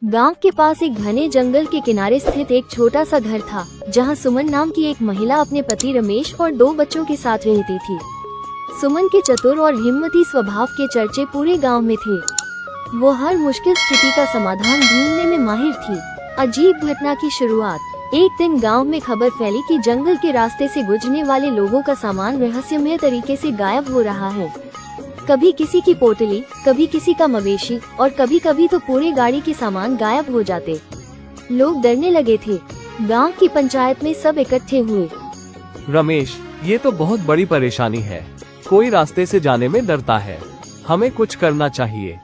गांव के पास एक घने जंगल के किनारे स्थित एक छोटा सा घर था, जहां सुमन नाम की एक महिला अपने पति रमेश और 2 बच्चों के साथ रहती थी। सुमन के चतुर और हिम्मती स्वभाव के चर्चे पूरे गांव में थे। वो हर मुश्किल स्थिति का समाधान ढूंढने में माहिर थी। अजीब घटना की शुरुआत। एक दिन गांव में खबर फैली कि जंगल के रास्ते से गुजरने वाले लोगों का सामान रहस्यमय तरीके से गायब हो रहा है। कभी किसी की पोटली, कभी किसी का मवेशी और कभी कभी तो पूरे गाड़ी के सामान गायब हो जाते। लोग डरने लगे थे। गांव की पंचायत में सब इकट्ठे हुए। रमेश, ये तो बहुत बड़ी परेशानी है। कोई रास्ते से जाने में डरता है। हमें कुछ करना चाहिए।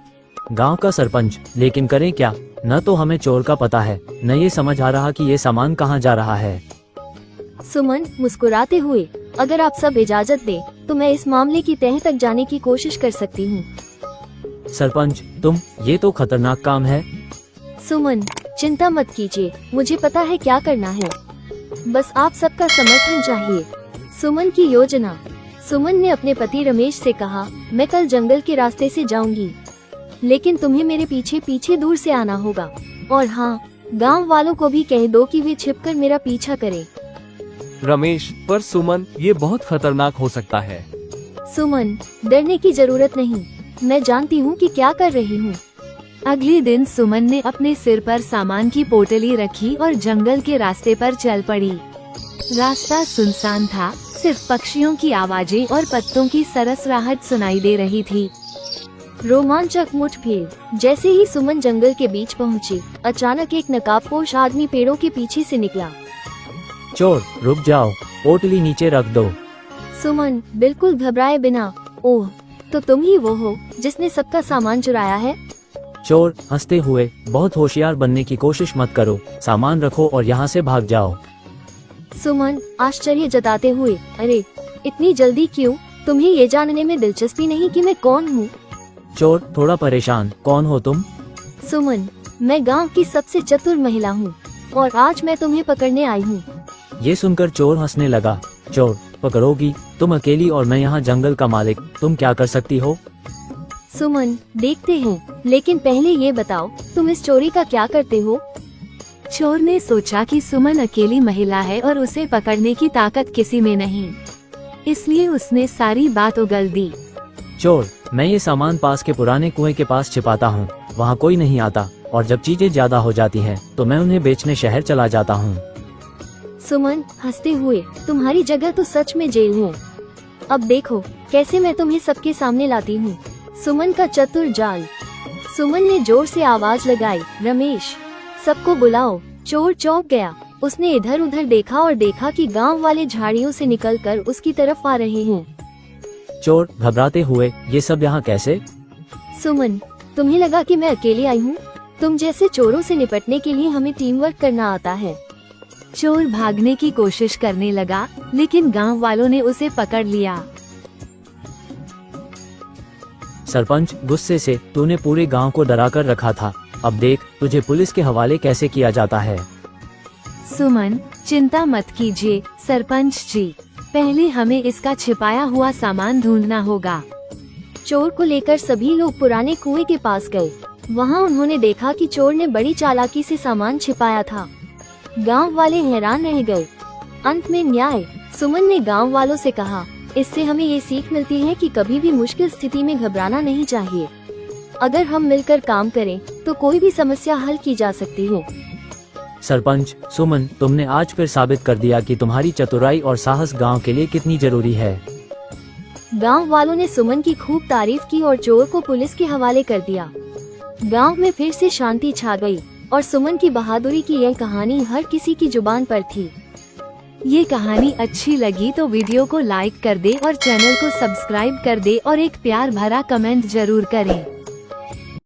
गांव का सरपंच, लेकिन करें क्या? न तो हमें चोर का पता है, न ये समझ आ रहा कि ये सामान कहाँ जा रहा है। सुमन मुस्कुराते हुए, अगर आप सब इजाजत दे तो मैं इस मामले की तह तक जाने की कोशिश कर सकती हूँ। सरपंच, तुम, ये तो खतरनाक काम है। सुमन, चिंता मत कीजिए, मुझे पता है क्या करना है। बस आप सबका समर्थन चाहिए। सुमन की योजना। सुमन ने अपने पति रमेश से कहा, मैं कल जंगल के रास्ते से जाऊंगी, लेकिन तुम्हें मेरे पीछे पीछे दूर से आना होगा। और हाँ, गांव वालों को भी कह दो कि वे छिपकर मेरा पीछा करें। रमेश, पर सुमन, ये बहुत खतरनाक हो सकता है। सुमन, डरने की जरूरत नहीं, मैं जानती हूँ कि क्या कर रही हूँ। अगले दिन सुमन ने अपने सिर पर सामान की पोटली रखी और जंगल के रास्ते पर चल पड़ी। रास्ता सुनसान था, सिर्फ पक्षियों की आवाजें और पत्तों की सरसराहट सुनाई दे रही थी। रोमांचक मुठभेड़। जैसे ही सुमन जंगल के बीच पहुंची, अचानक एक नकाबपोश आदमी पेड़ों के पीछे से निकला। चोर, रुक जाओ, पोटली नीचे रख दो। सुमन बिल्कुल घबराए बिना, ओह, तो तुम ही वो हो जिसने सबका सामान चुराया है? चोर हंसते हुए, बहुत होशियार बनने की कोशिश मत करो, सामान रखो और यहाँ से भाग जाओ। सुमन आश्चर्य जताते हुए, अरे इतनी जल्दी क्यों? तुम्हें ये जानने में दिलचस्पी नहीं कि मैं कौन हूँ? चोर थोड़ा परेशान, कौन हो तुम? सुमन, मैं गांव की सबसे चतुर महिला हूँ और आज मैं तुम्हें पकड़ने आई हूँ। ये सुनकर चोर हंसने लगा। चोर, पकड़ोगी? तुम अकेली और मैं यहाँ जंगल का मालिक, तुम क्या कर सकती हो? सुमन, देखते हैं, लेकिन पहले ये बताओ, तुम इस चोरी का क्या करते हो? चोर ने सोचा कि सुमन अकेली महिला है और उसे पकड़ने की ताकत किसी में नहीं, इसलिए उसने सारी बात उगल दी। चोर, मैं ये सामान पास के पुराने कुएं के पास छिपाता हूँ, वहाँ कोई नहीं आता, और जब चीजें ज्यादा हो जाती हैं, तो मैं उन्हें बेचने शहर चला जाता हूँ। सुमन हंसते हुए, तुम्हारी जगह तो सच में जेल है। अब देखो कैसे मैं तुम्हें सबके सामने लाती हूँ। सुमन का चतुर जाल। सुमन ने जोर से आवाज लगाई, रमेश, सबको बुलाओ। चोर चौंक गया। उसने इधर उधर देखा और देखा कि गांव वाले झाड़ियों से निकलकर उसकी तरफ आ रहे हैं। चोर घबराते हुए, ये सब यहाँ कैसे? सुमन, तुम्हें लगा कि मैं अकेली आई हूँ? तुम जैसे चोरों से निपटने के लिए हमें टीम वर्क करना आता है। चोर भागने की कोशिश करने लगा, लेकिन गांव वालों ने उसे पकड़ लिया। सरपंच गुस्से से, तूने पूरे गांव को डरा कर रखा था, अब देख तुझे पुलिस के हवाले कैसे किया जाता है। सुमन, चिंता मत कीजिए सरपंच जी, पहले हमें इसका छिपाया हुआ सामान ढूंढना होगा। चोर को लेकर सभी लोग पुराने कुएं के पास गए। वहाँ उन्होंने देखा कि चोर ने बड़ी चालाकी से सामान छिपाया था। गांव वाले हैरान रह गए। अंत में न्याय। सुमन ने गांव वालों से कहा, इससे हमें ये सीख मिलती है कि कभी भी मुश्किल स्थिति में घबराना नहीं चाहिए। अगर हम मिलकर काम करें तो कोई भी समस्या हल की जा सकती है। सरपंच, सुमन, तुमने आज फिर साबित कर दिया कि तुम्हारी चतुराई और साहस गांव के लिए कितनी जरूरी है। गांव वालों ने सुमन की खूब तारीफ की और चोर को पुलिस के हवाले कर दिया। गांव में फिर से शांति छा गई और सुमन की बहादुरी की यह कहानी हर किसी की जुबान पर थी। ये कहानी अच्छी लगी तो वीडियो को लाइक कर दे और चैनल को सब्सक्राइब कर दे और एक प्यार भरा कमेंट जरूर करें।